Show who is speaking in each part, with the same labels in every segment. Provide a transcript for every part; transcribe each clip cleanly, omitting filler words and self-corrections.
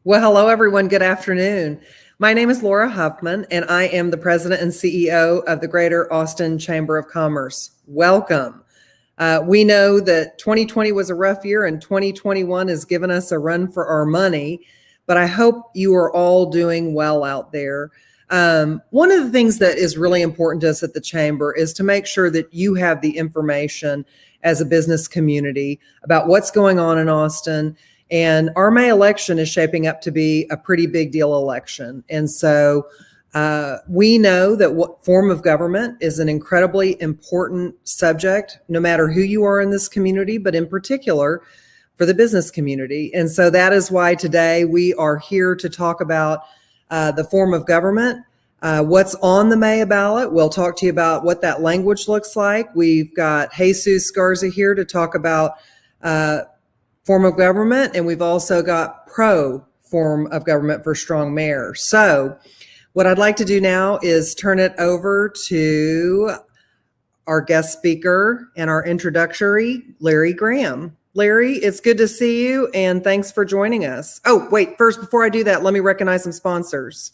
Speaker 1: Well, hello, everyone. Good afternoon. My name is Laura Huffman, and I am the president and CEO of the Greater Austin Chamber of Commerce. Welcome. We know that 2020 was a rough year and 2021 has given us a run for our money, but I hope you are all doing well out there. One of the things that is really important to us at the Chamber is to make sure that you have the information as a business community about what's going on in Austin. And our May election is shaping up to be a pretty big deal election. And so we know that what form of government is an incredibly important subject, no matter who you are in this community, but in particular for the business community. And so that is why today we are here to talk about the form of government, what's on the May ballot. We'll talk to you about what that language looks like. We've got Jesus Garza here to talk about form of government, and we've also got pro form of government for strong mayor. So what I'd like to do now is turn it over to our guest speaker and our introductory, Larry Graham. Larry, it's good to see you, and thanks for joining us. Oh, wait, first, before I do that, let me recognize some sponsors.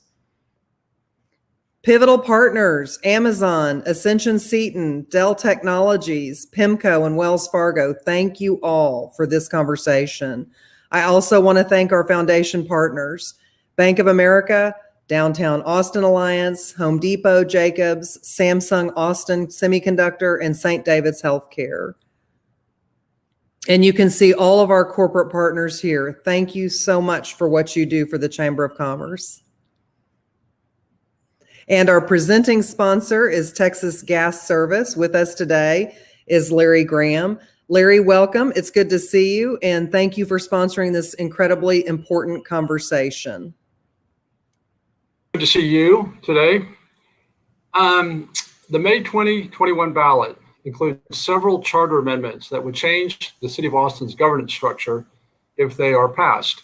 Speaker 1: Pivotal Partners, Amazon, Ascension Seton, Dell Technologies, PIMCO, and Wells Fargo. Thank you all for this conversation. I also want to thank our foundation partners, Bank of America, Downtown Austin Alliance, Home Depot, Jacobs, Samsung Austin Semiconductor, and St. David's Healthcare. And you can see all of our corporate partners here. Thank you so much for what you do for the Chamber of Commerce. And our presenting sponsor is Texas Gas Service. With us today is Larry Graham. Larry, welcome. It's good to see you, and thank you for sponsoring this incredibly important conversation.
Speaker 2: Good to see you today. The May 2021 ballot includes several charter amendments that would change the City of Austin's governance structure if they are passed.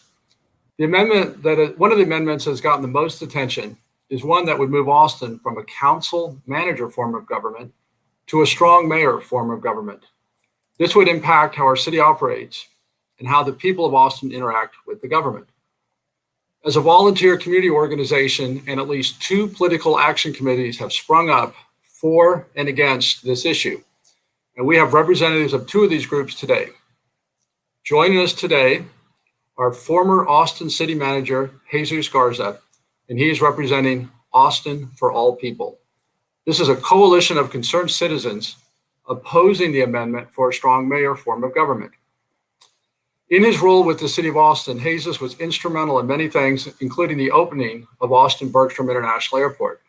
Speaker 2: One of the amendments that has gotten the most attention is one that would move Austin from a council manager form of government to a strong mayor form of government. This would impact how our city operates and how the people of Austin interact with the government. As a volunteer community organization, and at least 2 political action committees have sprung up for and against this issue. And we have representatives of 2 of these groups today. Joining us today are former Austin City Manager Jesus Garza, and he is representing Austin for All People. This is a coalition of concerned citizens opposing the amendment for a strong mayor form of government. In his role with the City of Austin, Jesus was instrumental in many things, including the opening of Austin Bergstrom International Airport.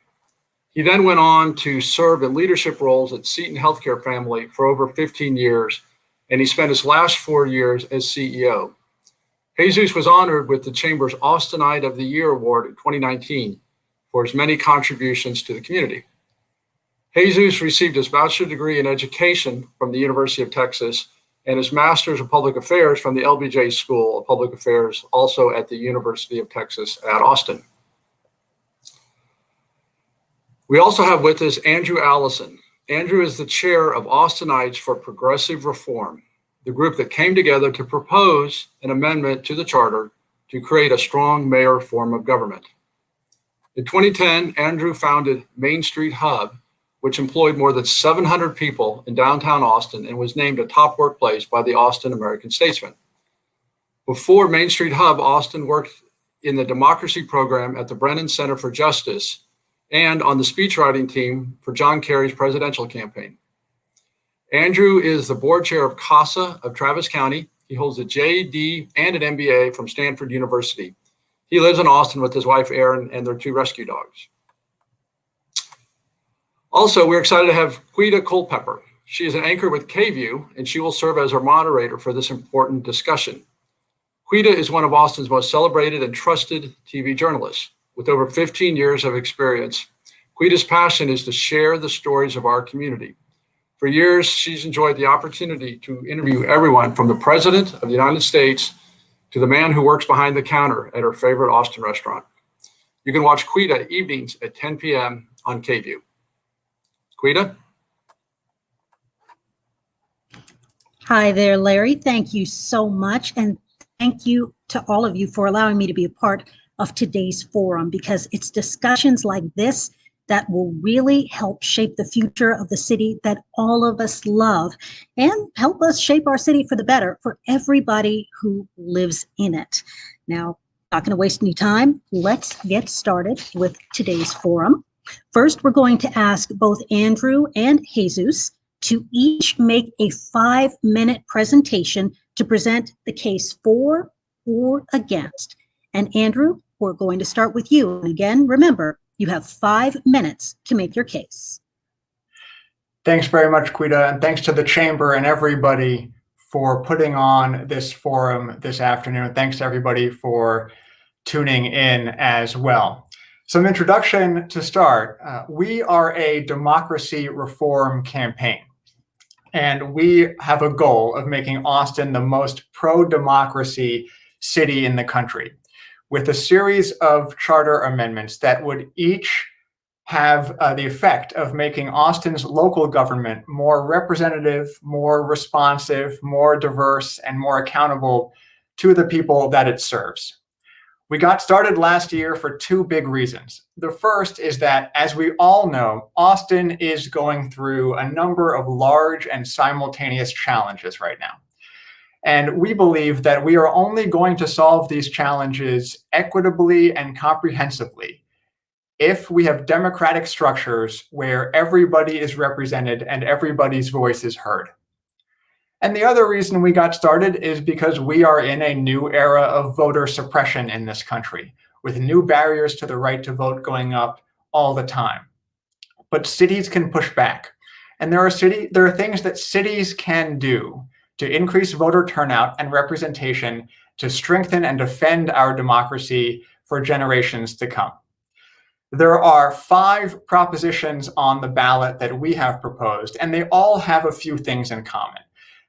Speaker 2: He then went on to serve in leadership roles at Seton Healthcare family for over 15 years, and he spent his last 4 years as CEO. Jesus was honored with the Chamber's Austinite of the Year Award in 2019 for his many contributions to the community. Jesus received his bachelor's degree in education from the University of Texas and his master's of public affairs from the LBJ School of Public Affairs, also at the University of Texas at Austin. We also have with us Andrew Allison. Andrew is the chair of Austinites for Progressive Reform, the group that came together to propose an amendment to the charter to create a strong mayor form of government. In 2010, Andrew founded Main Street Hub, which employed more than 700 people in downtown Austin and was named a top workplace by the Austin American-Statesman. Before Main Street Hub, Austin worked in the democracy program at the Brennan Center for Justice and on the speechwriting team for John Kerry's presidential campaign. Andrew is the board chair of CASA of Travis County. He holds a JD and an MBA from Stanford University. He lives in Austin with his wife, Erin, and their 2 rescue dogs. Also, we're excited to have Quita Culpepper. She is an anchor with KView, and she will serve as our moderator for this important discussion. Quita is one of Austin's most celebrated and trusted TV journalists. With over 15 years of experience, Quita's passion is to share the stories of our community. For years, she's enjoyed the opportunity to interview everyone from the President of the United States to the man who works behind the counter at her favorite Austin restaurant. You can watch Quita evenings at 10 p.m. on KView. Quita?
Speaker 3: Hi there, Larry. Thank you so much. And thank you to all of you for allowing me to be a part of today's forum, because it's discussions like this that will really help shape the future of the city that all of us love, and help us shape our city for the better for everybody who lives in it. Now, not going to waste any time. Let's get started with today's forum. First, we're going to ask both Andrew and Jesus to each make a 5-minute presentation to present the case for or against. And Andrew, we're going to start with you. And again, remember, you have 5 minutes to make your case.
Speaker 4: Thanks very much, Quita, and thanks to the Chamber and everybody for putting on this forum this afternoon. Thanks to everybody for tuning in as well. Some introduction to start. We are a democracy reform campaign, and we have a goal of making Austin the most pro-democracy city in the country, with a series of charter amendments that would each have the effect of making Austin's local government more representative, more responsive, more diverse, and more accountable to the people that it serves. We got started last year for 2 big reasons. The first is that, as we all know, Austin is going through a number of large and simultaneous challenges right now. And we believe that we are only going to solve these challenges equitably and comprehensively if we have democratic structures where everybody is represented and everybody's voice is heard. And the other reason we got started is because we are in a new era of voter suppression in this country, with new barriers to the right to vote going up all the time. But cities can push back. And there are things that cities can do to increase voter turnout and representation, to strengthen and defend our democracy for generations to come. There are 5 propositions on the ballot that we have proposed, and they all have a few things in common.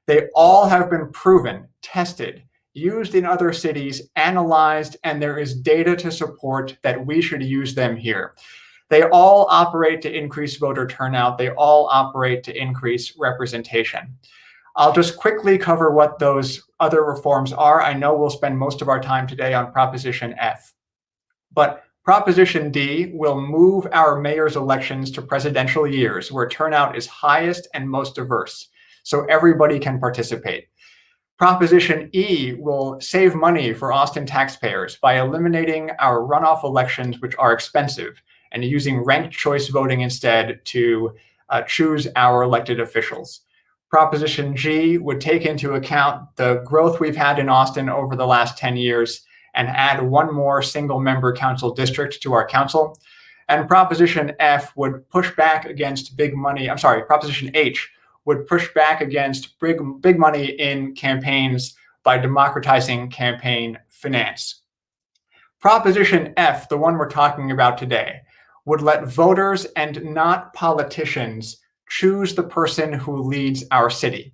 Speaker 4: They all have been proven, tested, used in other cities, analyzed, and there is data to support that we should use them here. They all operate to increase voter turnout. They all operate to increase representation. I'll just quickly cover what those other reforms are. I know we'll spend most of our time today on Proposition F. But Proposition D will move our mayor's elections to presidential years, where turnout is highest and most diverse, so everybody can participate. Proposition E will save money for Austin taxpayers by eliminating our runoff elections, which are expensive, and using ranked choice voting instead to choose our elected officials. Proposition G would take into account the growth we've had in Austin over the last 10 years and add 1 more single-member council district to our council. And Proposition F would push back against Proposition H would push back against big money in campaigns by democratizing campaign finance. Proposition F, the one we're talking about today, would let voters and not politicians choose the person who leads our city.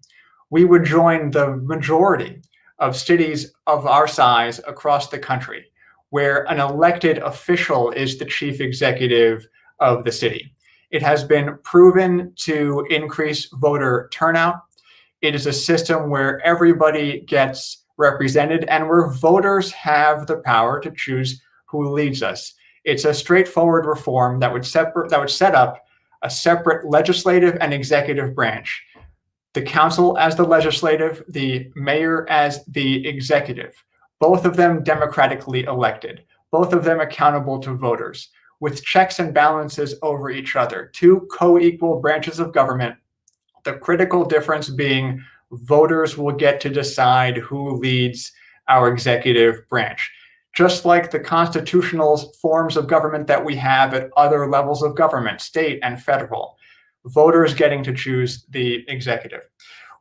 Speaker 4: We would join the majority of cities of our size across the country, where an elected official is the chief executive of the city. It has been proven to increase voter turnout. It is a system where everybody gets represented and where voters have the power to choose who leads us. It's a straightforward reform that would set up a separate legislative and executive branch. The council as the legislative, the mayor as the executive, both of them democratically elected, both of them accountable to voters, with checks and balances over each other, 2 co-equal branches of government, the critical difference being voters will get to decide who leads our executive branch. Just like the constitutional forms of government that we have at other levels of government, state and federal, voters getting to choose the executive.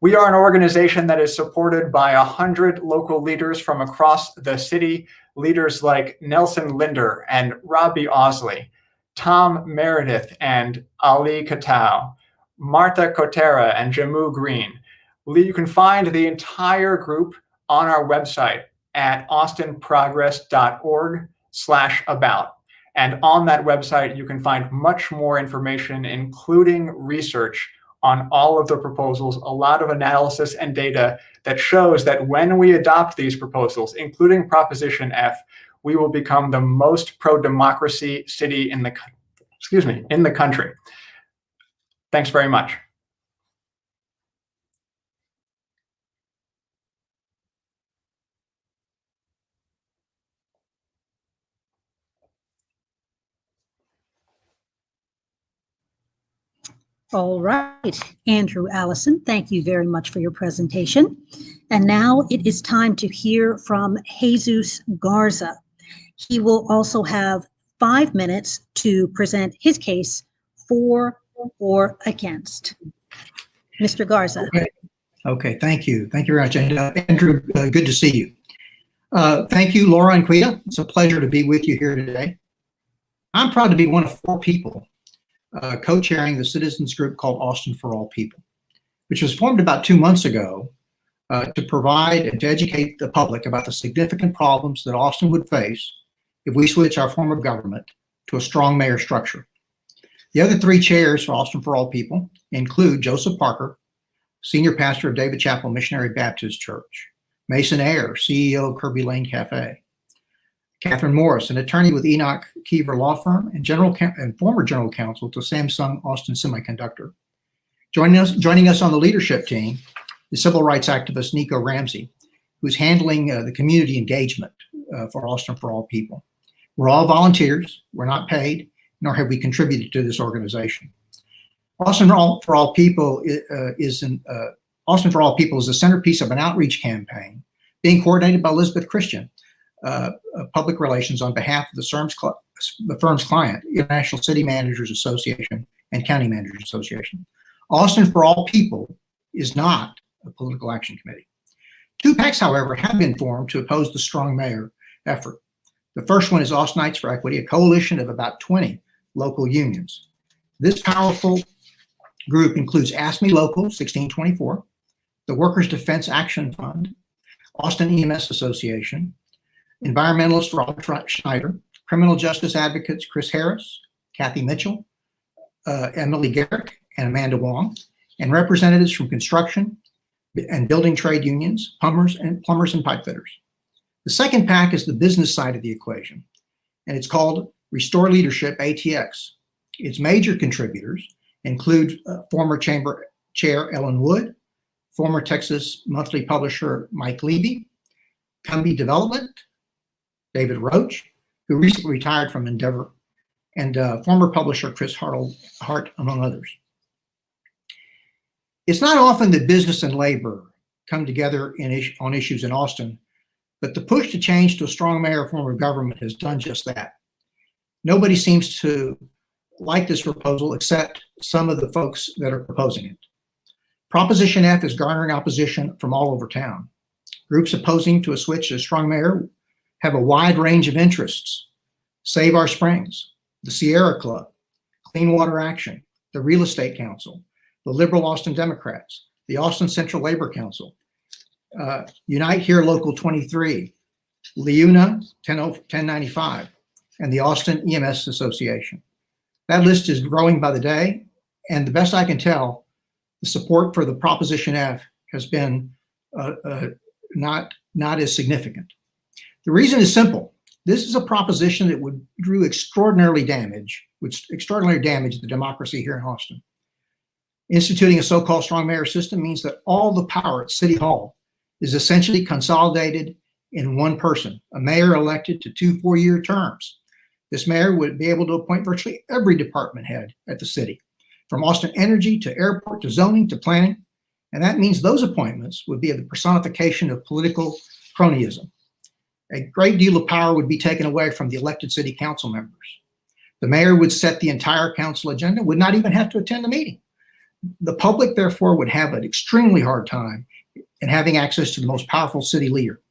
Speaker 4: We are an organization that is supported by 100 local leaders from across the city, leaders like Nelson Linder and Robbie Osley, Tom Meredith and Ali Katau, Martha Kotera and Jamu Green. You can find the entire group on our website at austinprogress.org/about. And on that website, you can find much more information, including research on all of the proposals, a lot of analysis and data that shows that when we adopt these proposals, including Proposition F, we will become the most pro-democracy city in the country. Thanks very much.
Speaker 3: All right, Andrew Allison, thank you very much for your presentation. And now it is time to hear from Jesus Garza. He will also have 5 minutes to present his case for or against. Mr. Garza.
Speaker 5: Okay, thank you. Thank you very much. And Andrew, good to see you. Thank you, Laura and Quita. It's a pleasure to be with you here today. I'm proud to be one of 4 people co-chairing the citizens group called Austin for All People, which was formed about 2 months ago to provide and to educate the public about the significant problems that Austin would face if we switch our form of government to a strong mayor structure. The other 3 chairs for Austin for All People include Joseph Parker, senior pastor of David Chapel Missionary Baptist Church, Mason Ayer, CEO of Kirby Lane Cafe, Catherine Morris, an attorney with Enoch Kiever Law Firm and former general counsel to Samsung Austin Semiconductor. Joining us on the leadership team is civil rights activist Nico Ramsey, who's handling the community engagement for Austin for All People. We're all volunteers. We're not paid, nor have we contributed to this organization. Austin for All People is the centerpiece of an outreach campaign being coordinated by Elizabeth Christian, public relations on behalf of the firm's client, International City Managers Association and County Managers Association. Austin for All People is not a political action committee. 2 PACs, however, have been formed to oppose the strong mayor effort. The first one is Austinites for Equity, a coalition of about 20 local unions. This powerful group includes Ask Me Local 1624, the Workers' Defense Action Fund, Austin EMS Association, environmentalist Robert Schneider, criminal justice advocates Chris Harris, Kathy Mitchell, Emily Garrick, and Amanda Wong, and representatives from construction and building trade unions, plumbers and pipe fitters. The second PAC is the business side of the equation, and it's called Restore Leadership, ATX. Its major contributors include former Chamber Chair Ellen Wood, former Texas Monthly publisher Mike Levy, Cumbie Development, David Roach, who recently retired from Endeavor, and former publisher Chris Hart, among others. It's not often that business and labor come together on issues in Austin, but the push to change to a strong mayor form of government has done just that. Nobody seems to like this proposal except some of the folks that are proposing it. Proposition F is garnering opposition from all over town. Groups opposing to a switch to a strong mayor have a wide range of interests. Save Our Springs, the Sierra Club, Clean Water Action, the Real Estate Council, the Liberal Austin Democrats, the Austin Central Labor Council, Unite Here Local 23, LEUNA 1095, and the Austin EMS Association. That list is growing by the day, and the best I can tell, the support for the Proposition F has been not as significant. The reason is simple. This is a proposition that would extraordinarily damage the democracy here in Austin. Instituting a so-called strong mayor system means that all the power at City Hall is essentially consolidated in one person, a mayor elected to 2 4-year terms. This mayor would be able to appoint virtually every department head at the city, from Austin Energy to airport to zoning to planning. And that means those appointments would be the personification of political cronyism. A great deal of power would be taken away from the elected city council members. The mayor would set the entire council agenda, would not even have to attend the meeting. The public, therefore, would have an extremely hard time in having access to the most powerful city leader.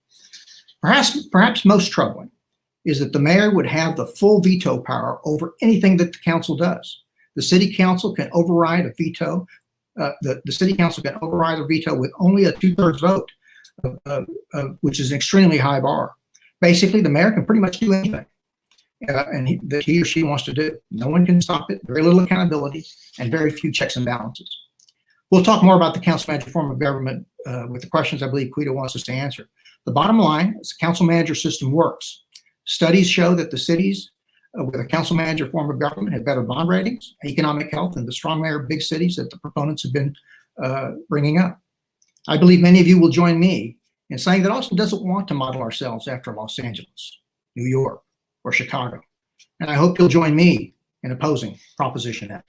Speaker 5: Perhaps most troubling is that the mayor would have the full veto power over anything that the council does. The city council can override a veto. The city council can override a veto with only a 2/3 vote, which is an extremely high bar. Basically, the mayor can pretty much do anything that he or she wants to do. No one can stop it, very little accountability, and very few checks and balances. We'll talk more about the council manager form of government with the questions I believe Quita wants us to answer. The bottom line is the council manager system works. Studies show that the cities with a council manager form of government have better bond ratings, economic health, and the strong mayor of big cities that the proponents have been bringing up. I believe many of you will join me in saying that Austin doesn't want to model ourselves after Los Angeles, New York, or Chicago. And I hope you'll join me in opposing Proposition F.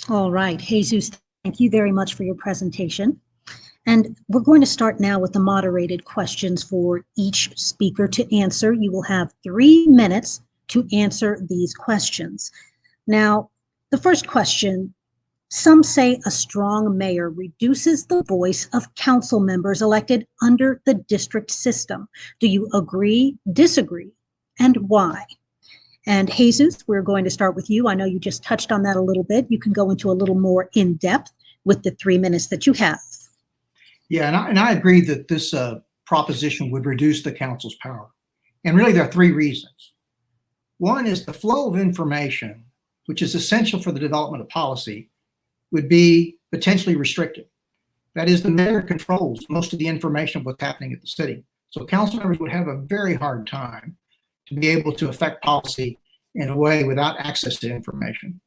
Speaker 3: All right, Jesus, thank you very much for your presentation. And we're going to start now with the moderated questions for each speaker to answer. You will have 3 minutes to answer these questions. Now, the first question, some say a strong mayor reduces the voice of council members elected under the district system. Do you agree, disagree, and why? And Jesus, we're going to start with you. I know you just touched on that a little bit. You can go into a little more in depth with the 3 minutes that you have.
Speaker 5: Yeah, and I agree that this proposition would reduce the council's power. And really there are 3 reasons. One is the flow of information, which is essential for the development of policy, would be potentially restricted. That is, the mayor controls most of the information of what's happening at the city. So council members would have a very hard time to be able to affect policy in a way without access to information.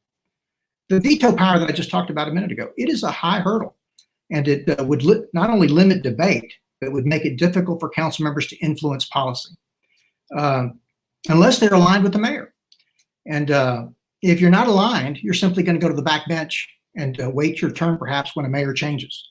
Speaker 5: The veto power that I just talked about a minute ago, it is a high hurdle, and it would not only limit debate, but would make it difficult for council members to influence policy unless they're aligned with the mayor. And if you're not aligned, you're simply going to go to the back bench and wait your turn perhaps when a mayor changes.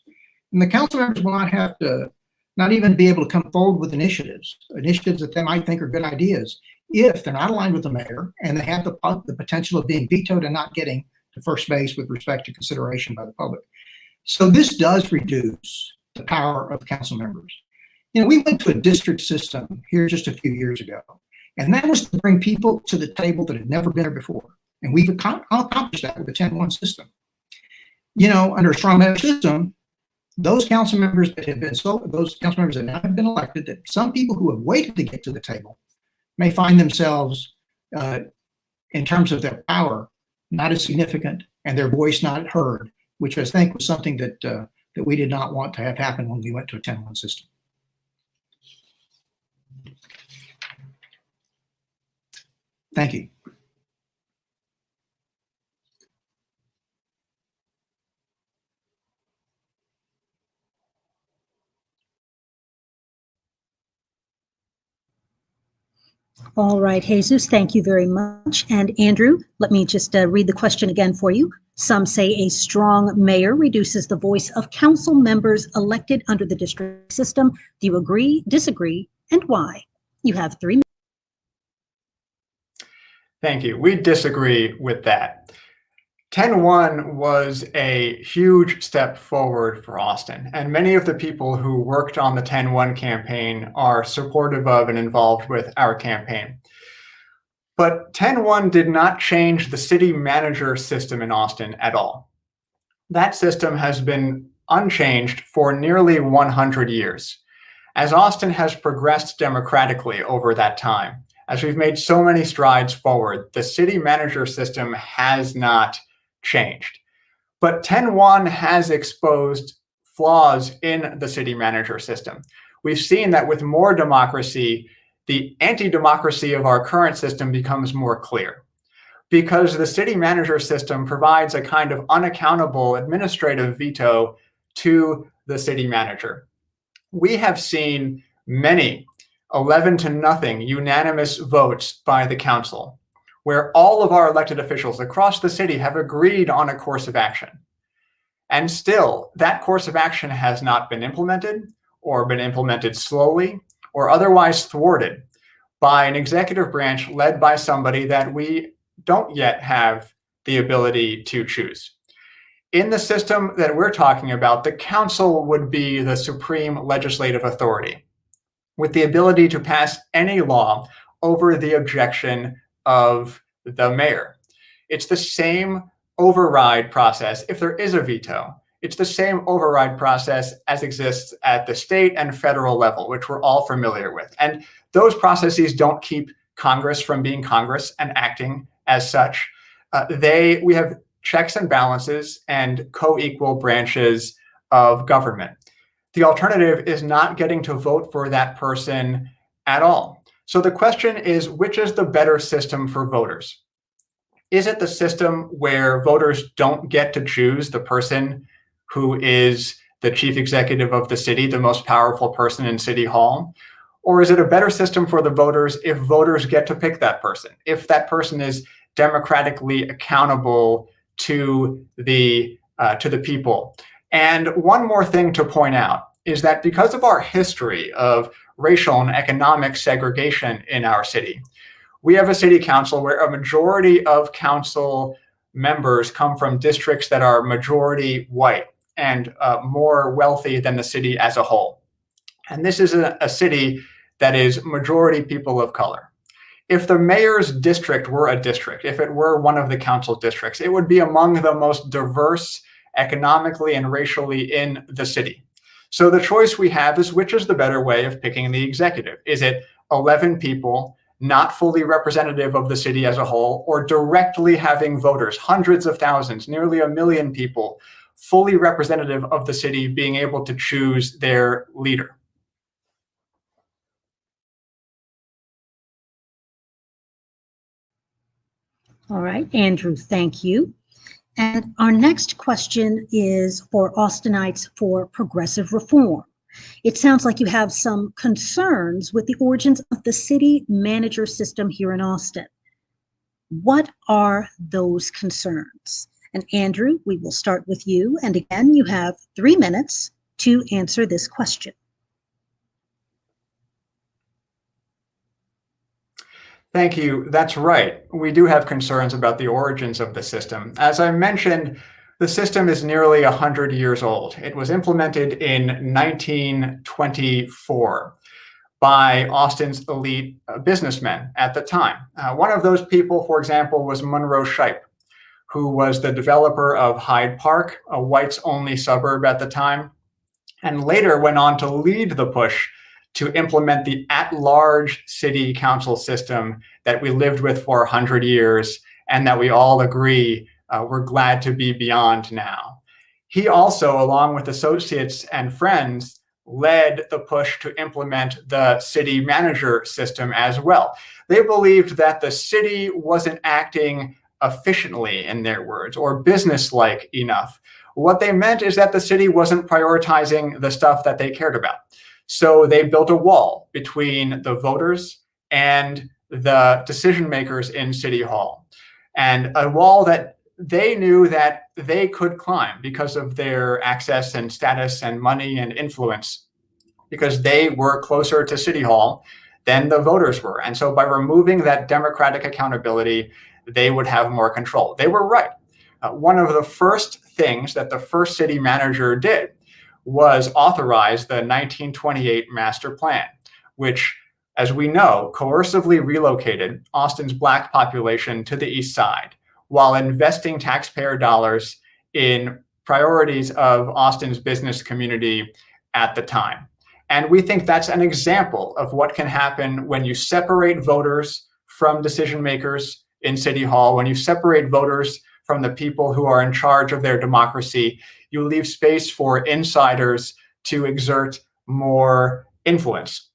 Speaker 5: And the council members will not have to, not even be able to come forward with initiatives that they might think are good ideas if they're not aligned with the mayor and they have the potential of being vetoed and not getting to first base with respect to consideration by the public. So this does reduce the power of council members. You know, we went to a district system here just a few years ago, and that was to bring people to the table that had never been there before. And we've accomplished that with the 10-1 system. You know, under a strong mayor system, those council members that now have been elected, that some people who have waited to get to the table may find themselves, in terms of their power, not as significant and their voice not heard, which I think was something that that we did not want to have happen when we went to a 10-1 system. Thank you.
Speaker 3: All right, Jesus, thank you very much. And Andrew, let me just read the question again for you. Some say a strong mayor reduces the voice of council members elected under the district system. Do you agree, disagree, and why? You have 3 minutes.
Speaker 4: Thank you. We disagree with that. 10-1 was a huge step forward for Austin, and many of the people who worked on the 10-1 campaign are supportive of and involved with our campaign. But 10-1 did not change the city manager system in Austin at all. That system has been unchanged for nearly 100 years. As Austin has progressed democratically over that time, as we've made so many strides forward, the city manager system has not changed. But 10-1 has exposed flaws in the city manager system. We've seen that with more democracy, the anti-democracy of our current system becomes more clear, because the city manager system provides a kind of unaccountable administrative veto to the city manager. We have seen many 11-0 unanimous votes by the council, where all of our elected officials across the city have agreed on a course of action. And still, that course of action has not been implemented, or been implemented slowly, or otherwise thwarted by an executive branch led by somebody that we don't yet have the ability to choose. In the system that we're talking about, the council would be the supreme legislative authority, with the ability to pass any law over the objection of the mayor. It's the same override process if there is a veto. It's the same override process as exists at the state and federal level, which we're all familiar with. And those processes don't keep Congress from being Congress and acting as such. We have checks and balances and co-equal branches of government. The alternative is not getting to vote for that person at all. So the question is, which is the better system for voters? Is it the system where voters don't get to choose the person who is the chief executive of the city, the most powerful person in City Hall? Or is it a better system for the voters if voters get to pick that person, if that person is democratically accountable to the people? And one more thing to point out is that because of our history of racial and economic segregation in our city, we have a city council where a majority of council members come from districts that are majority white and more wealthy than the city as a whole. And this is a city that is majority people of color. If the mayor's district were a district, if it were one of the council districts, it would be among the most diverse economically and racially in the city. So the choice we have is, which is the better way of picking the executive? Is it 11 people, not fully representative of the city as a whole, or directly having voters, hundreds of thousands, nearly 1 million people, fully representative of the city, being able to choose their leader?
Speaker 3: All right, Andrew, thank you. And our next question is for Austinites for progressive reform. It sounds like you have some concerns with the origins of the city manager system here in Austin. What are those concerns? And Andrew, we will start with you. And again, you have 3 minutes to answer this question.
Speaker 4: Thank you. That's right. We do have concerns about the origins of the system. As I mentioned, the system is nearly 100 years old. It was implemented in 1924 by Austin's elite businessmen at the time. One of those people, for example, was Monroe Shipe, who was the developer of Hyde Park, a whites-only suburb at the time, and later went on to lead the push to implement the at-large city council system that we lived with for 100 years and that we all agree we're glad to be beyond now. He also, along with associates and friends, led the push to implement the city manager system as well. They believed that the city wasn't acting efficiently, in their words, or business-like enough. What they meant is that the city wasn't prioritizing the stuff that they cared about. So they built a wall between the voters and the decision makers in City Hall, and a wall that they knew that they could climb because of their access and status and money and influence, because they were closer to City Hall than the voters were. And so by removing that democratic accountability, they would have more control. They were right. One of the first things that the first city manager did was authorize the 1928 master plan, which, as we know, coercively relocated Austin's Black population to the east side while investing taxpayer dollars in priorities of Austin's business community at the time. And we think that's an example of what can happen when you separate voters from decision makers in City Hall, when you separate voters from the people who are in charge of their democracy. You leave space for insiders to exert more influence.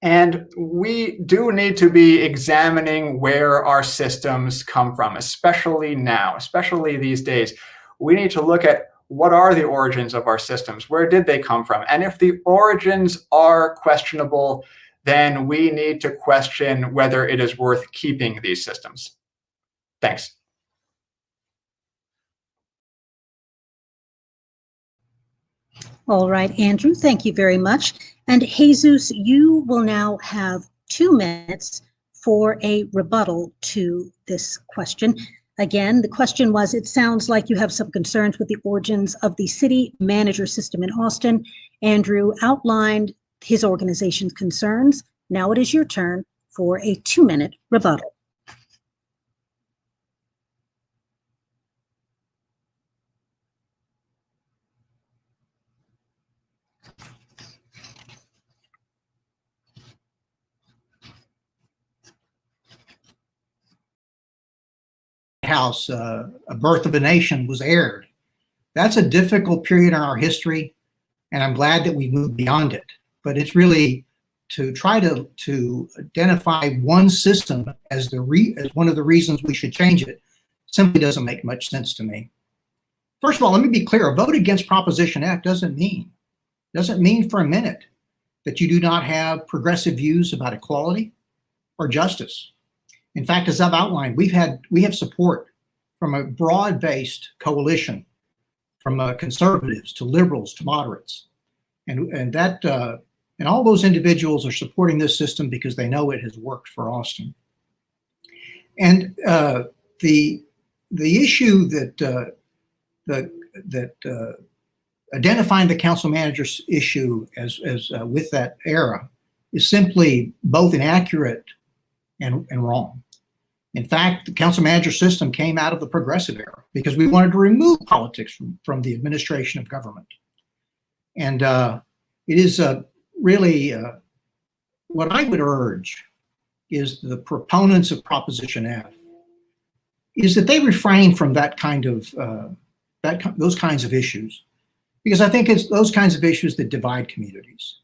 Speaker 4: And we do need to be examining where our systems come from, especially now, especially these days. We need to look at what are the origins of our systems? Where did they come from? And if the origins are questionable, then we need to question whether it is worth keeping these systems. Thanks.
Speaker 3: All right, Andrew, thank you very much. And Jesus, you will now have 2 minutes for a rebuttal to this question. Again, the question was, it sounds like you have some concerns with the origins of the city manager system in Austin. Andrew outlined his organization's concerns. Now it is your turn for a 2-minute rebuttal.
Speaker 5: House, A Birth of a Nation, was aired. That's a difficult period in our history, and I'm glad that we moved beyond it. But it's really to try to identify one system as as one of the reasons we should change it simply doesn't make much sense to me. First of all, let me be clear. A vote against Proposition F doesn't mean for a minute that you do not have progressive views about equality or justice. In fact, as I've outlined, we have support from a broad-based coalition, from conservatives to liberals to moderates, and all those individuals are supporting this system because they know it has worked for Austin. And the issue that identifying the council manager's issue as with that era is simply both inaccurate and wrong. In fact, the council manager system came out of the progressive era because we wanted to remove politics from the administration of government. And it is really what I would urge is the proponents of Proposition F is that they refrain from that kind of those kinds of issues, because I think it's those kinds of issues that divide communities.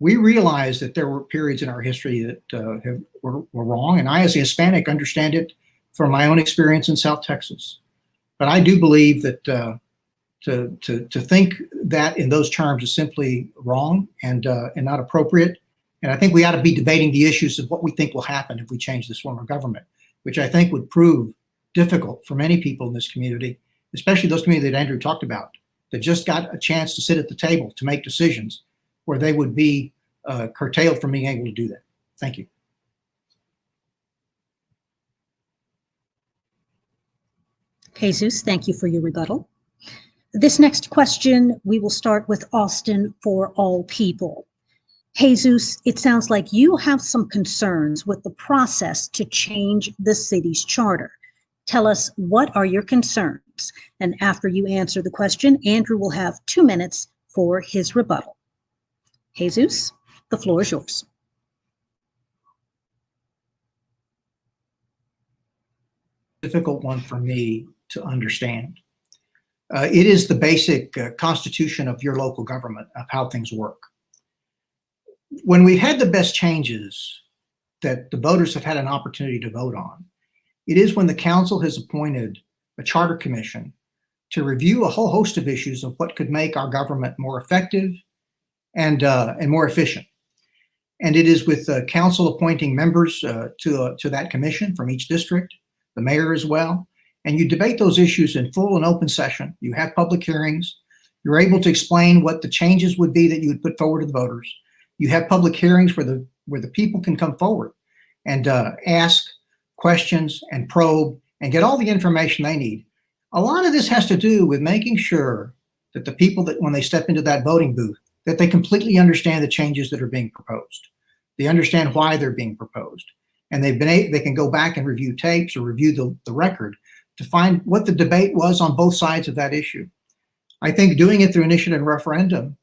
Speaker 5: We realize that there were periods in our history that were wrong, and I, as a Hispanic, understand it from my own experience in South Texas. But I do believe that to think that in those terms is simply wrong and not appropriate. And I think we ought to be debating the issues of what we think will happen if we change this form of government, which I think would prove difficult for many people in this community, especially those communities that Andrew talked about, that just got a chance to sit at the table to make decisions where they would be curtailed from being able to do that. Thank you.
Speaker 3: Jesus, thank you for your rebuttal. This next question, we will start with Austin for all people. Jesus, it sounds like you have some concerns with the process to change the city's charter. Tell us, what are your concerns? And after you answer the question, Andrew will have 2 minutes for his rebuttal. Jesus, the floor is yours.
Speaker 5: Difficult one for me to understand. It is the basic constitution of your local government, of how things work. When we've had the best changes that the voters have had an opportunity to vote on, it is when the council has appointed a charter commission to review a whole host of issues of what could make our government more effective and more efficient. And it is with the council appointing members to that commission from each district, the mayor as well. And you debate those issues in full and open session. You have public hearings. You're able to explain what the changes would be that you would put forward to the voters. You have public hearings where the people can come forward and ask questions and probe and get all the information they need. A lot of this has to do with making sure that the people that when they step into that voting booth, that they completely understand the changes that are being proposed. They understand why they're being proposed. And they can go back and review tapes or review the record to find what the debate was on both sides of that issue. I think doing it through initiative and referendum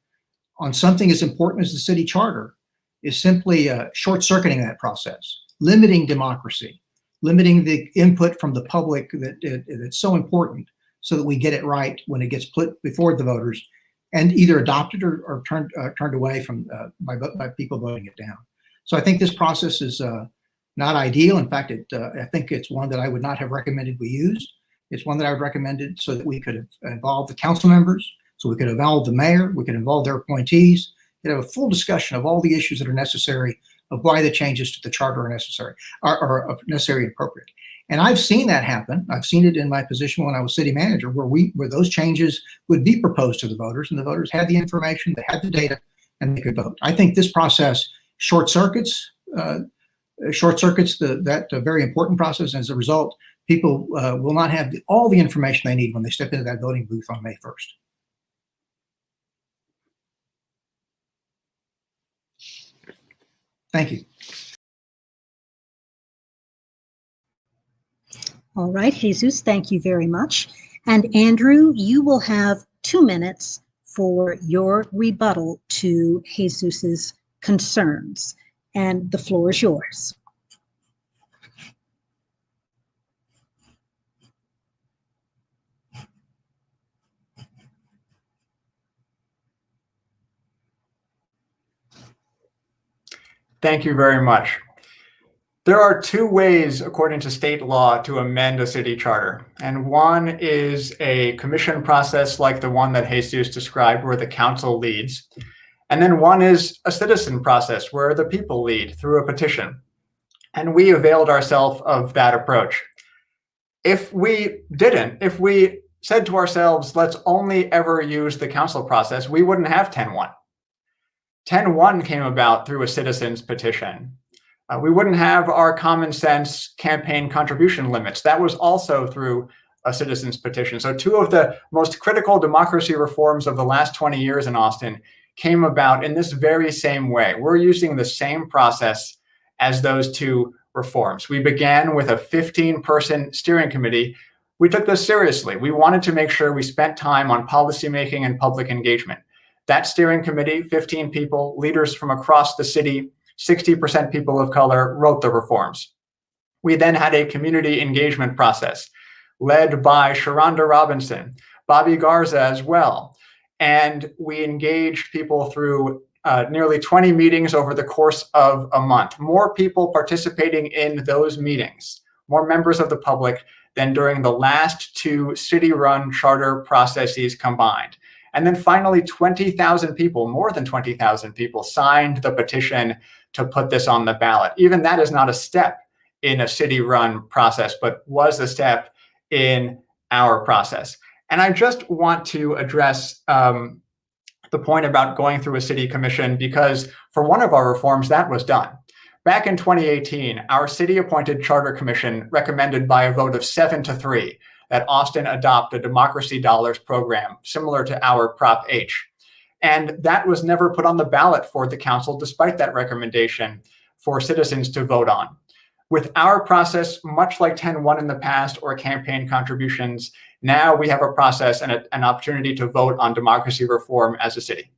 Speaker 5: on something as important as the city charter is simply short-circuiting that process, limiting democracy, limiting the input from the public that's so important so that we get it right when it gets put before the voters and either adopted or turned away from by people voting it down. So I think this process is not ideal. In fact, I think it's one that I would not have recommended we use. It's one that I would recommend it so that we could involve the council members, so we could involve the mayor, we could involve their appointees, have a full discussion of all the issues that are necessary, of why the changes to the charter are necessary, are necessary and appropriate. And I've seen that happen. I've seen it in my position when I was city manager, where those changes would be proposed to the voters, and the voters had the information, they had the data, and they could vote. I think this process short circuits that very important process. And as a result, people will not have all the information they need when they step into that voting booth on May 1st. Thank you.
Speaker 3: All right, Jesus, thank you very much. And Andrew, you will have 2 minutes for your rebuttal to Jesus's concerns. And the floor is yours.
Speaker 4: Thank you very much. There are two ways, according to state law, to amend a city charter. And one is a commission process like the one that Jesus described, where the council leads. And then one is a citizen process where the people lead through a petition. And we availed ourselves of that approach. If we said to ourselves, let's only ever use the council process, we wouldn't have 10-1. 10-1 came about through a citizen's petition. We wouldn't have our common sense campaign contribution limits. That was also through a citizen's petition. So two of the most critical democracy reforms of the last 20 years in Austin came about in this very same way. We're using the same process as those two reforms. We began with a 15-person steering committee. We took this seriously. We wanted to make sure we spent time on policymaking and public engagement. That steering committee, 15 people, leaders from across the city, 60% people of color, wrote the reforms. We then had a community engagement process led by Sharonda Robinson, Bobby Garza as well. And we engaged people through nearly 20 meetings over the course of a month. More people participating in those meetings, more members of the public than during the last two city-run charter processes combined. And then finally, 20,000 people, more than 20,000 people, signed the petition to put this on the ballot. Even that is not a step in a city-run process, but was a step in our process. And I just want to address the point about going through a city commission, because for one of our reforms, that was done. Back in 2018, our city-appointed charter commission recommended by a vote of 7-3 that Austin adopt a Democracy Dollars program similar to our Prop H. And that was never put on the ballot for the council, despite that recommendation for citizens to vote on. With our process, much like 10-1 in the past or campaign contributions, now we have a process and an opportunity to vote on democracy reform as a city.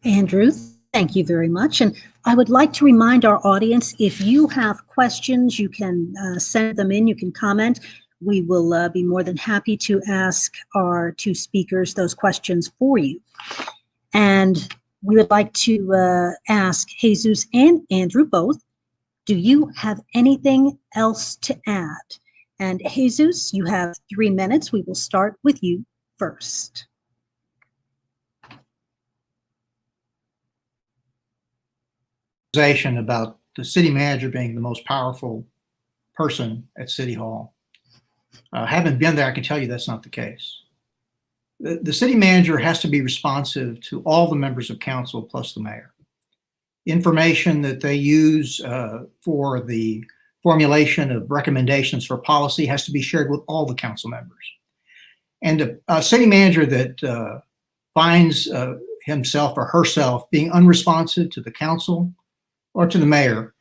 Speaker 3: Andrew, thank you very much. And I would like to remind our audience, if you have questions, you can send them in, you can comment. We will be more than happy to ask our two speakers those questions for you. And we would like to ask Jesus and Andrew both, do you have anything else to add? And Jesus, you have 3 minutes. We will start with you first.
Speaker 5: About the city manager being the most powerful person at City Hall. Having been there, I can tell you that's not the case. The city manager has to be responsive to all the members of council plus the mayor. Information that they use for the formulation of recommendations for policy has to be shared with all the council members. And a city manager that finds himself or herself being unresponsive to the council or to the mayor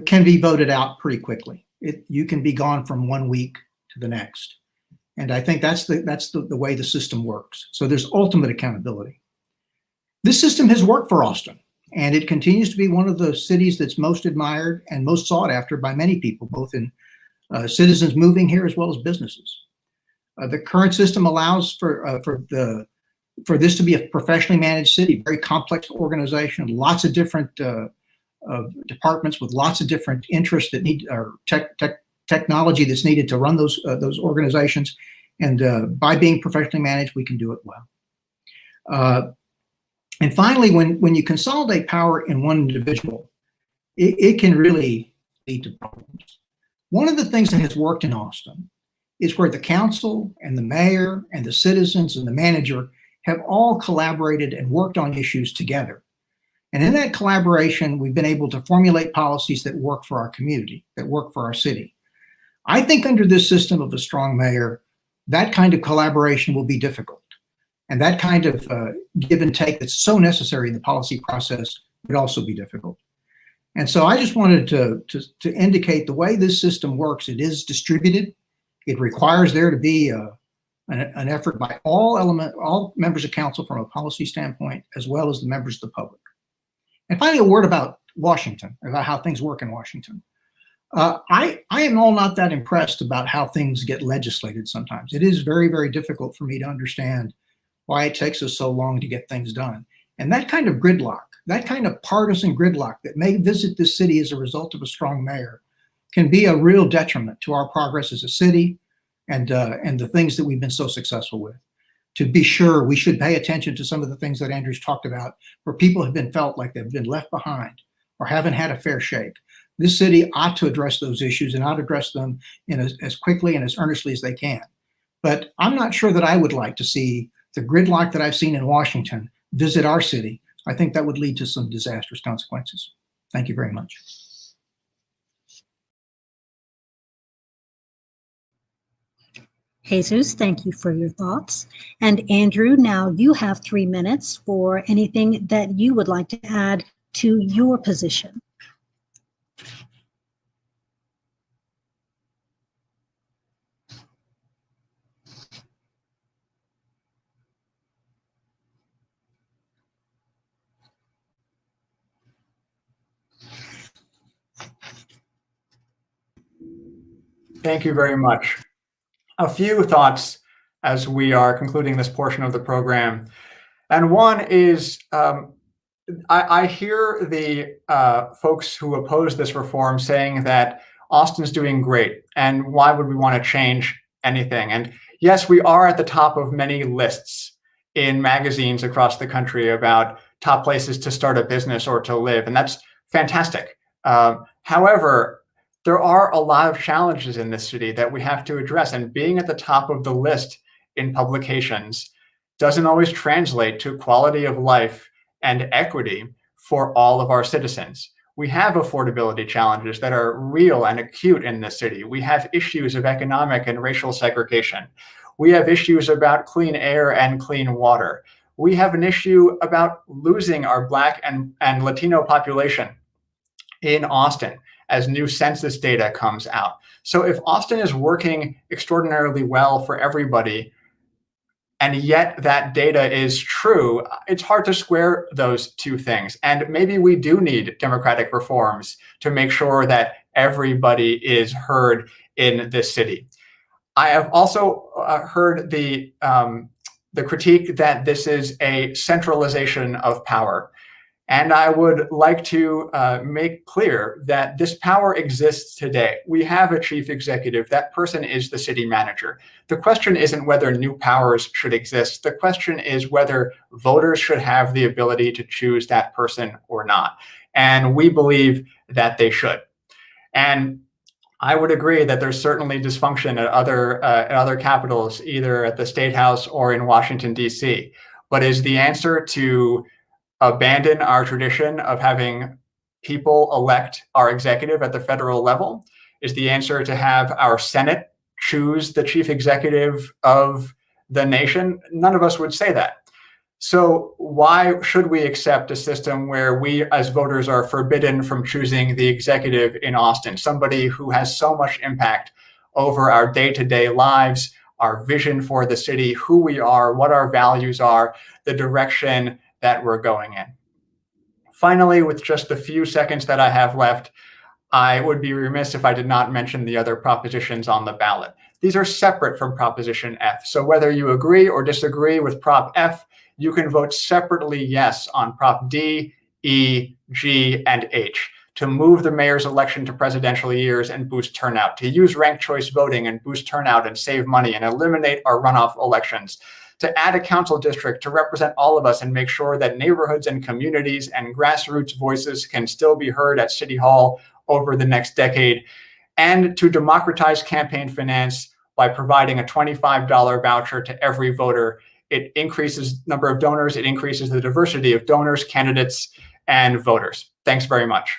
Speaker 5: can be voted out pretty quickly. You can be gone from 1 week to the next. And I think that's the way the system works. So there's ultimate accountability. This system has worked for Austin, and it continues to be one of the cities that's most admired and most sought after by many people, both in citizens moving here as well as businesses. The current system allows for this to be a professionally managed city, very complex organization, lots of different departments with lots of different interests that need or technology that's needed to run those organizations. And by being professionally managed, we can do it well. And finally, when you consolidate power in one individual, it can really lead to problems. One of the things that has worked in Austin is where the council and the mayor and the citizens and the manager have all collaborated and worked on issues together. And in that collaboration, we've been able to formulate policies that work for our community, that work for our city. I think under this system of a strong mayor, that kind of collaboration will be difficult. And that kind of give and take that's so necessary in the policy process would also be difficult. And so I just wanted to indicate the way this system works. It is distributed. It requires there to be an effort by all members of council from a policy standpoint, as well as the members of the public. And finally, a word about Washington, about how things work in Washington. I am all not that impressed about how things get legislated sometimes. It is very, very difficult for me to understand why it takes us so long to get things done. And that kind of gridlock, that kind of partisan gridlock that may visit this city as a result of a strong mayor can be a real detriment to our progress as a city and the things that we've been so successful with. To be sure, we should pay attention to some of the things that Andrew's talked about, where people have been felt like they've been left behind or haven't had a fair shake. This city ought to address those issues and ought to address them in as quickly and as earnestly as they can. But I'm not sure that I would like to see the gridlock that I've seen in Washington visit our city. I think that would lead to some disastrous consequences. Thank you very much.
Speaker 3: Jesus, thank you for your thoughts. And Andrew, now you have 3 minutes for anything that you would like to add to your position.
Speaker 4: Thank you very much. A few thoughts as we are concluding this portion of the program. And one is, I hear the folks who oppose this reform saying that Austin's doing great, and why would we want to change anything? And yes, we are at the top of many lists in magazines across the country about top places to start a business or to live, and that's fantastic. However, there are a lot of challenges in this city that we have to address, and being at the top of the list in publications doesn't always translate to quality of life and equity for all of our citizens. We have affordability challenges that are real and acute in this city. We have issues of economic and racial segregation. We have issues about clean air and clean water. We have an issue about losing our Black and Latino population in Austin as new census data comes out. So if Austin is working extraordinarily well for everybody, and yet that data is true, it's hard to square those two things. And maybe we do need democratic reforms to make sure that everybody is heard in this city. I have also heard the critique that this is a centralization of power. And I would like to make clear that this power exists today. We have a chief executive. That person is the city manager. The question isn't whether new powers should exist. The question is whether voters should have the ability to choose that person or not. And we believe that they should. And I would agree that there's certainly dysfunction at other capitals, either at the State House or in Washington, D.C. But is the answer to abandon our tradition of having people elect our executive at the federal level? Is the answer to have our Senate choose the chief executive of the nation? None of us would say that. So why should we accept a system where we as voters are forbidden from choosing the executive in Austin, somebody who has so much impact over our day-to-day lives, our vision for the city, who we are, what our values are, the direction that we're going in? Finally, with just the few seconds that I have left, I would be remiss if I did not mention the other propositions on the ballot. These are separate from Proposition F. So whether you agree or disagree with Prop F, you can vote separately yes on Prop D, E, G, and H to move the mayor's election to presidential years and boost turnout, to use ranked choice voting and boost turnout and save money and eliminate our runoff elections, to add a council district to represent all of us and make sure that neighborhoods and communities and grassroots voices can still be heard at City Hall over the next decade, and to democratize campaign finance by providing a $25 voucher to every voter. It increases the number of donors, it increases the diversity of donors, candidates, and voters. Thanks very much.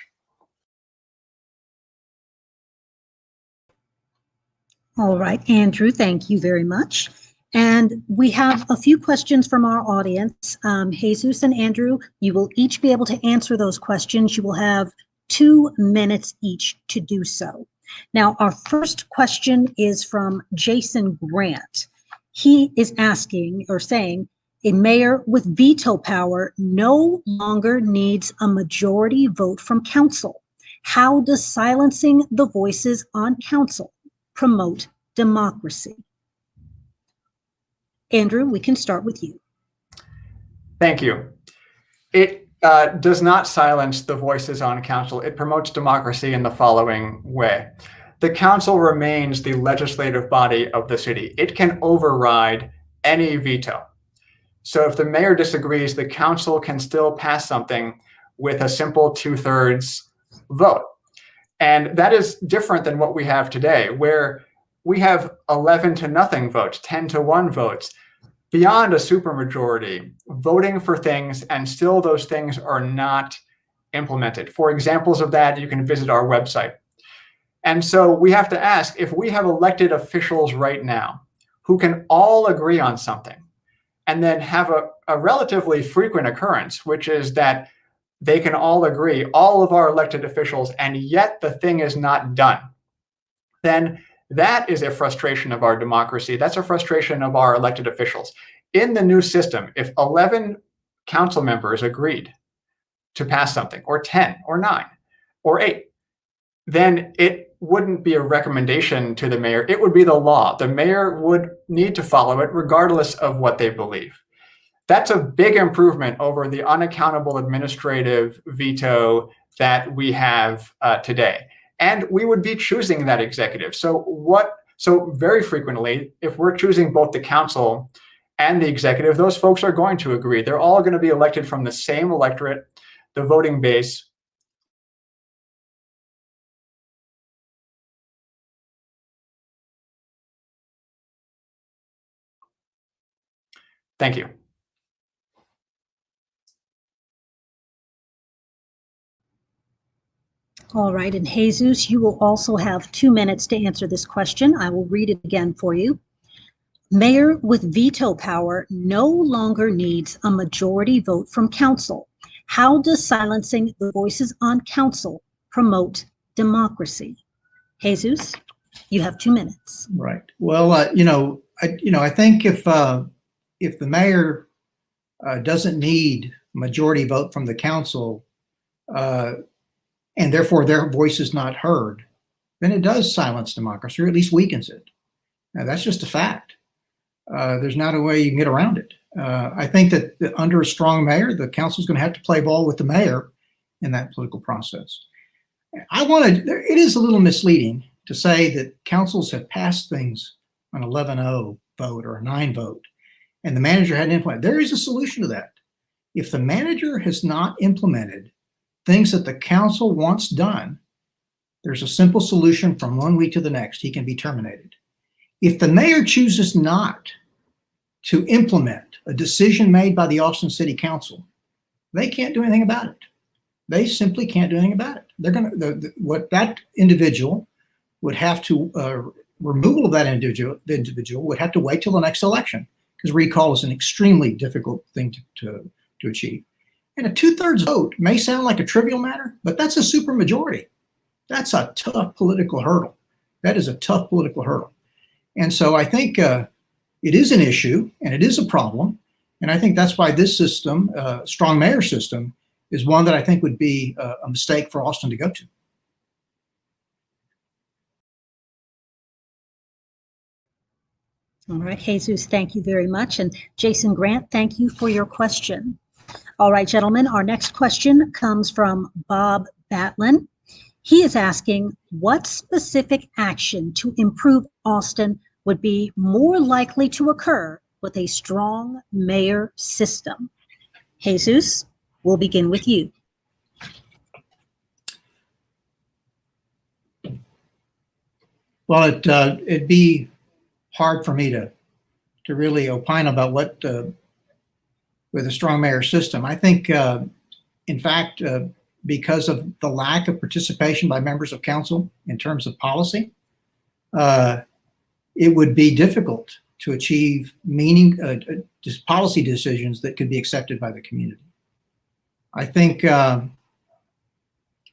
Speaker 3: All right, Andrew, thank you very much. And we have a few questions from our audience. Jesus and Andrew, you will each be able to answer those questions. You will have 2 minutes each to do so. Now, our first question is from Jason Grant. He is asking or saying, a mayor with veto power no longer needs a majority vote from council. How does silencing the voices on council promote democracy? Andrew, we can start with you.
Speaker 4: Thank you. It does not silence the voices on council. It promotes democracy in the following way. The council remains the legislative body of the city. It can override any veto. So if the mayor disagrees, the council can still pass something with a simple 2/3 vote. And that is different than what we have today, where we have 11-0 votes, 10-1 votes, beyond a supermajority, voting for things, and still those things are not implemented. For examples of that, you can visit our website. And so we have to ask, if we have elected officials right now who can all agree on something, and then have a relatively frequent occurrence, which is that they can all agree, all of our elected officials, and yet the thing is not done, then that is a frustration of our democracy. That's a frustration of our elected officials. In the new system, if 11 council members agreed to pass something, or 10, or 9, or 8, then it wouldn't be a recommendation to the mayor. It would be the law. The mayor would need to follow it regardless of what they believe. That's a big improvement over the unaccountable administrative veto that we have today. And we would be choosing that executive. So very frequently, if we're choosing both the council and the executive, those folks are going to agree. They're all going to be elected from the same electorate, the voting base. Thank you.
Speaker 3: All right, and Jesus, you will also have 2 minutes to answer this question. I will read it again for you. Mayor with veto power no longer needs a majority vote from council. How does silencing the voices on council promote democracy? Jesus, you have 2 minutes.
Speaker 5: Right. Well, I think if the mayor doesn't need a majority vote from the council, and therefore their voice is not heard, then it does silence democracy, or at least weakens it. Now, that's just a fact. There's not a way you can get around it. I think that under a strong mayor, the council is going to have to play ball with the mayor in that political process. It is a little misleading to say that councils have passed things on 11-0 vote or a 9 vote, and the manager hadn't implemented. There is a solution to that. If the manager has not implemented things that the council wants done, there's a simple solution from 1 week to the next. He can be terminated. If the mayor chooses not to implement a decision made by the Austin City Council, they can't do anything about it. They simply can't do anything about it. They're going to, what that individual would have to, removal of that individual would have to wait till the next election, because recall is an extremely difficult thing to achieve. And a 2/3 vote may sound like a trivial matter, but that's a supermajority. That's a tough political hurdle. That is a tough political hurdle. And so I think it is an issue and it is a problem. And I think that's why this system, strong mayor system, is one that I think would be a mistake for Austin to go to.
Speaker 3: All right, Jesus, thank you very much. And Jason Grant, thank you for your question. All right, gentlemen, our next question comes from Bob Batlin. He is asking, what specific action to improve Austin would be more likely to occur with a strong mayor system? Jesus, we'll begin with you.
Speaker 5: Well, it'd be hard for me to really opine about what with a strong mayor system. I think, in fact, because of the lack of participation by members of council in terms of policy, it would be difficult to achieve policy decisions that could be accepted by the community. I think the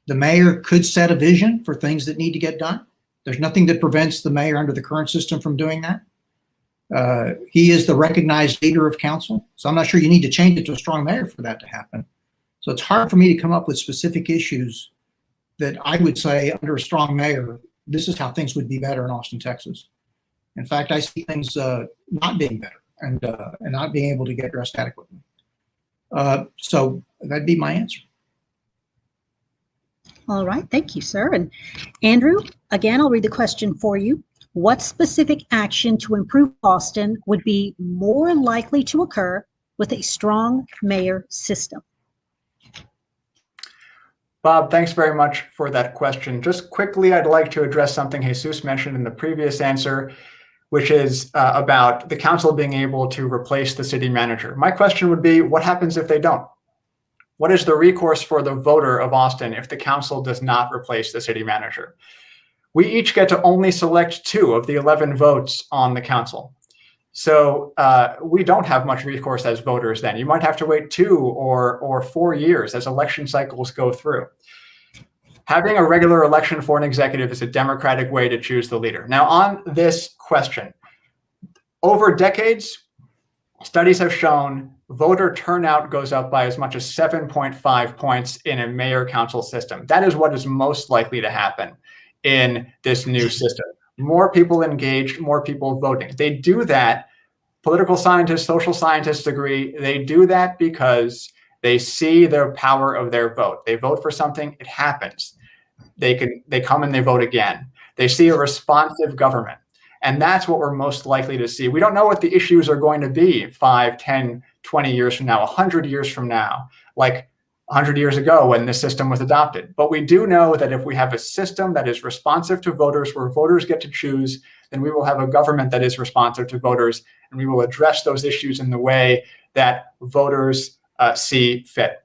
Speaker 5: mayor could set a vision for things that need to get done. There's nothing that prevents the mayor under the current system from doing that. He is the recognized leader of council, so I'm not sure you need to change it to a strong mayor for that to happen. So it's hard for me to come up with specific issues that I would say under a strong mayor, this is how things would be better in Austin, Texas. In fact, I see things not being better and not being able to get addressed adequately. So that'd be my answer.
Speaker 3: All right, thank you, sir. And Andrew, again, I'll read the question for you. What specific action to improve Austin would be more likely to occur with a strong mayor system?
Speaker 4: Bob, thanks very much for that question. Just quickly, I'd like to address something Jesus mentioned in the previous answer, which is about the council being able to replace the city manager. My question would be, what happens if they don't? What is the recourse for the voter of Austin if the council does not replace the city manager? We each get to only select 2 of the 11 votes on the council. So we don't have much recourse as voters then. You might have to wait 2 or 4 years as election cycles go through. Having a regular election for an executive is a democratic way to choose the leader. Now, on this question, over decades, studies have shown voter turnout goes up by as much as 7.5 points in a mayor council system. That is what is most likely to happen in this new system. More people engaged, more people voting. They do that, political scientists, social scientists agree, they do that because they see the power of their vote. They vote for something, it happens. They come and they vote again. They see a responsive government. And that's what we're most likely to see. We don't know what the issues are going to be 5, 10, 20 years from now, 100 years from now, like 100 years ago when this system was adopted. But we do know that if we have a system that is responsive to voters, where voters get to choose, then we will have a government that is responsive to voters, and we will address those issues in the way that voters see fit.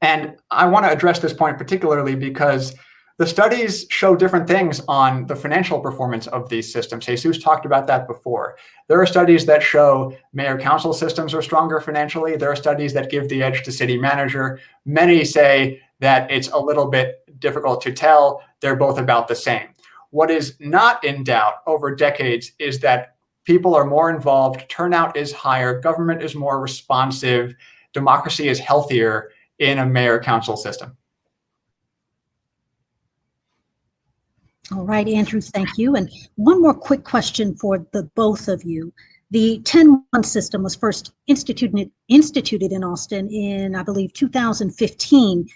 Speaker 4: And I want to address this point particularly because the studies show different things on the financial performance of these systems. Jesus talked about that before. There are studies that show mayor council systems are stronger financially. There are studies that give the edge to city manager. Many say that it's a little bit difficult to tell. They're both about the same. What is not in doubt over decades is that people are more involved, turnout is higher, government is more responsive, democracy is healthier in a mayor council system.
Speaker 3: All right, Andrew, thank you. And one more quick question for the both of you. The 10-1 system was first instituted in Austin in, I believe, 2015.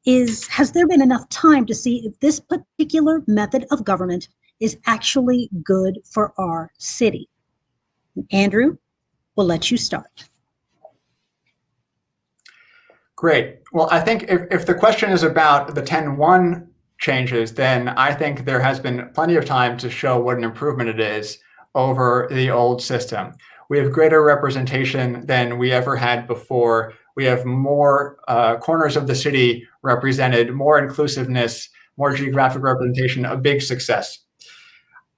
Speaker 3: Has there been enough time to see if this particular method of government is actually good for our city? Andrew, we'll let you start.
Speaker 4: Great. Well, I think if the question is about the 10-1 changes, then I think there has been plenty of time to show what an improvement it is over the old system. We have greater representation than we ever had before. We have more corners of the city represented, more inclusiveness, more geographic representation, a big success.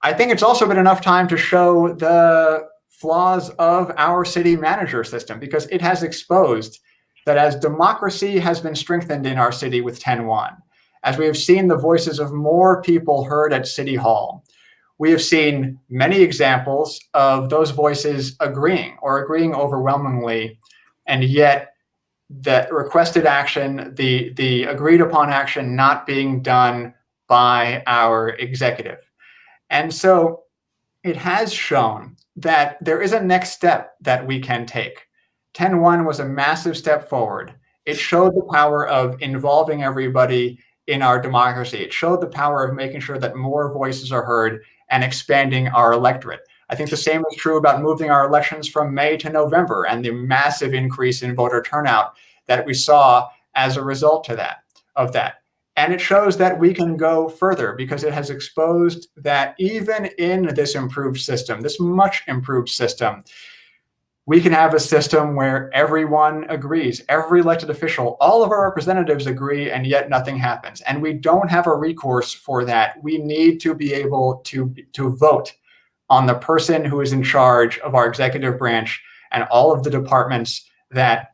Speaker 4: I think it's also been enough time to show the flaws of our city manager system, because it has exposed that as democracy has been strengthened in our city with 10-1, as we have seen the voices of more people heard at City Hall, we have seen many examples of those voices agreeing or agreeing overwhelmingly, and yet the requested action, the agreed upon action not being done by our executive. And so it has shown that there is a next step that we can take. 10-1 was a massive step forward. It showed the power of involving everybody in our democracy. It showed the power of making sure that more voices are heard and expanding our electorate. I think the same is true about moving our elections from May to November and the massive increase in voter turnout that we saw as a result of that. And it shows that we can go further because it has exposed that even in this improved system, this much improved system, we can have a system where everyone agrees, every elected official, all of our representatives agree, and yet nothing happens. And we don't have a recourse for that. We need to be able to vote on the person who is in charge of our executive branch and all of the departments that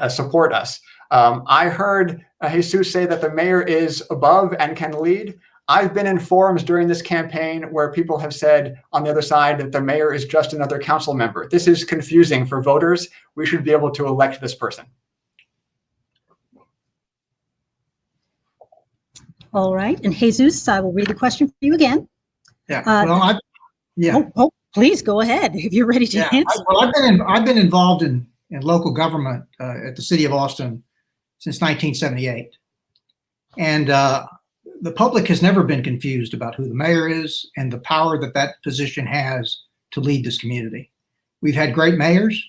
Speaker 4: support us. I heard Jesus say that the mayor is above and can lead. I've been in forums during this campaign where people have said on the other side that the mayor is just another council member. This is confusing for voters. We should be able to elect this person.
Speaker 3: All right. And Jesus, I will read the question for you again.
Speaker 5: Yeah.
Speaker 3: Oh, please go ahead if you're ready to answer.
Speaker 5: I've been involved in in local government at the city of Austin since 1978. And the public has never been confused about who the mayor is and the power that that position has to lead this community. We've had great mayors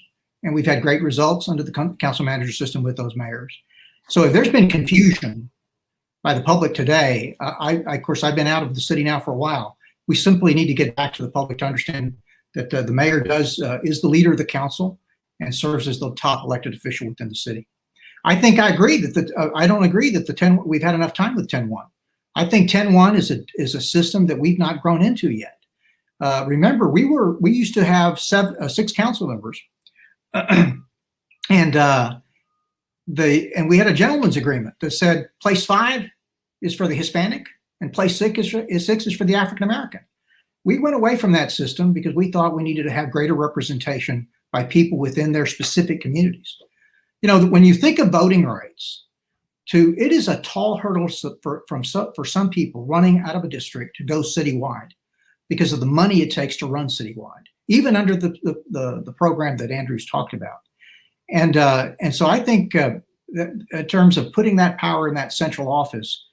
Speaker 5: and we've had great results under the council manager system with those mayors. So if there's been confusion by the public today, of course, I've been out of the city now for a while. We simply need to get back to the public to understand that the mayor is the leader of the council and serves as the top elected official within the city. I think I agree that I don't agree that we've had enough time with 10-1. I think 10-1 is a system that we've not grown into yet. Remember, we used to have 6 council members, and we had a gentleman's agreement that said place 5 is for the Hispanic and place 6 is for the African American. We went away from that system because we thought we needed to have greater representation by people within their specific communities. You know, when you think of voting rights, it is a tall hurdle for some people running out of a district to go citywide because of the money it takes to run citywide, even under the program that Andrew's talked about. And so I think that in terms of putting that power in that central office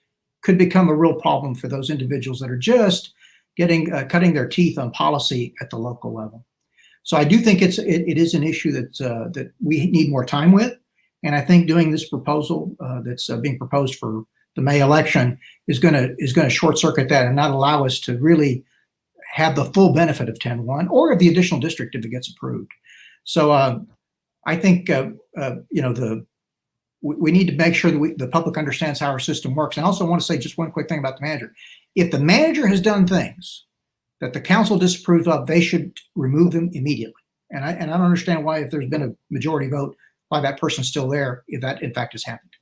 Speaker 5: could become a real problem for those individuals that are just cutting their teeth on policy at the local level. So I do think it is an issue that we need more time with. And I think doing this proposal that's being proposed for the May election is going to short circuit that and not allow us to really have the full benefit of 10-1 or of the additional district if it gets approved. So I think we need to make sure that the public understands how our system works. And I also want to say just one quick thing about the manager. If the manager has done things that the council disapproves of, they should remove them immediately. And I don't understand why, if there's been a majority vote, why that person's still there if that in fact has happened.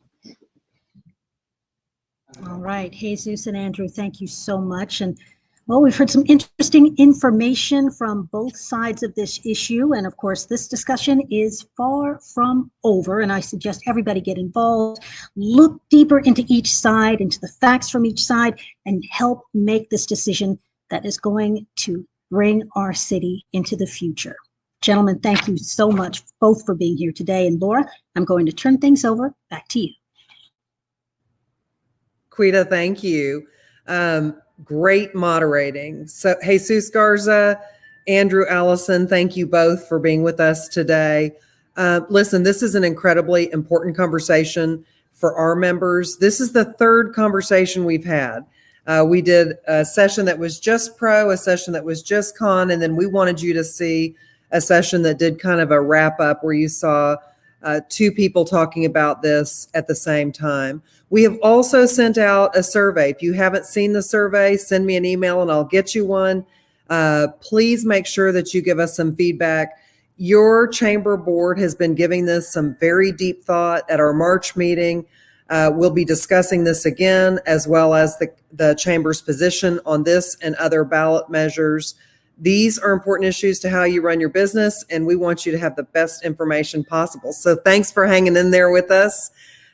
Speaker 3: All right, Jesus and Andrew, thank you so much. And well, we've heard some interesting information from both sides of this issue. And of course, this discussion is far from over. And I suggest everybody get involved, look deeper into each side, into the facts from each side, and help make this decision that is going to bring our city into the future. Gentlemen, thank you so much both for being here today. And Laura, I'm going to turn things over back to you.
Speaker 1: Quita, thank you. Great moderating. So Jesus Garza, Andrew Allison, thank you both for being with us today. Listen, this is an incredibly important conversation for our members. This is the 3rd conversation we've had. We did a session that was just pro, a session that was just con, and then we wanted you to see a session that did kind of a wrap up where you saw 2 people talking about this at the same time. We have also sent out a survey. If you haven't seen the survey, send me an email and I'll get you one. Please make sure that you give us some feedback. Your chamber board has been giving this some very deep thought at our March meeting. We'll be discussing this again, as well as the chamber's position on this and other ballot measures. These are important issues to how you run your business, and we want you to have the best information possible. So thanks for hanging in there with us.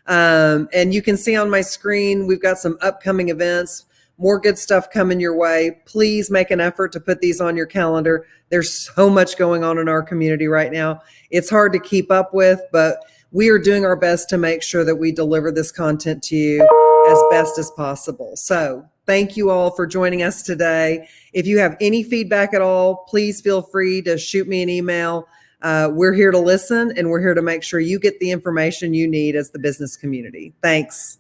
Speaker 1: And you can see on my screen, we've got some upcoming events, more good stuff coming your way. Please make an effort to put these on your calendar. There's so much going on in our community right now. It's hard to keep up with, but we are doing our best to make sure that we deliver this content to you as best as possible. So thank you all for joining us today. If you have any feedback at all, please feel free to shoot me an email. We're here to listen, and we're here to make sure you get the information you need as the business community. Thanks.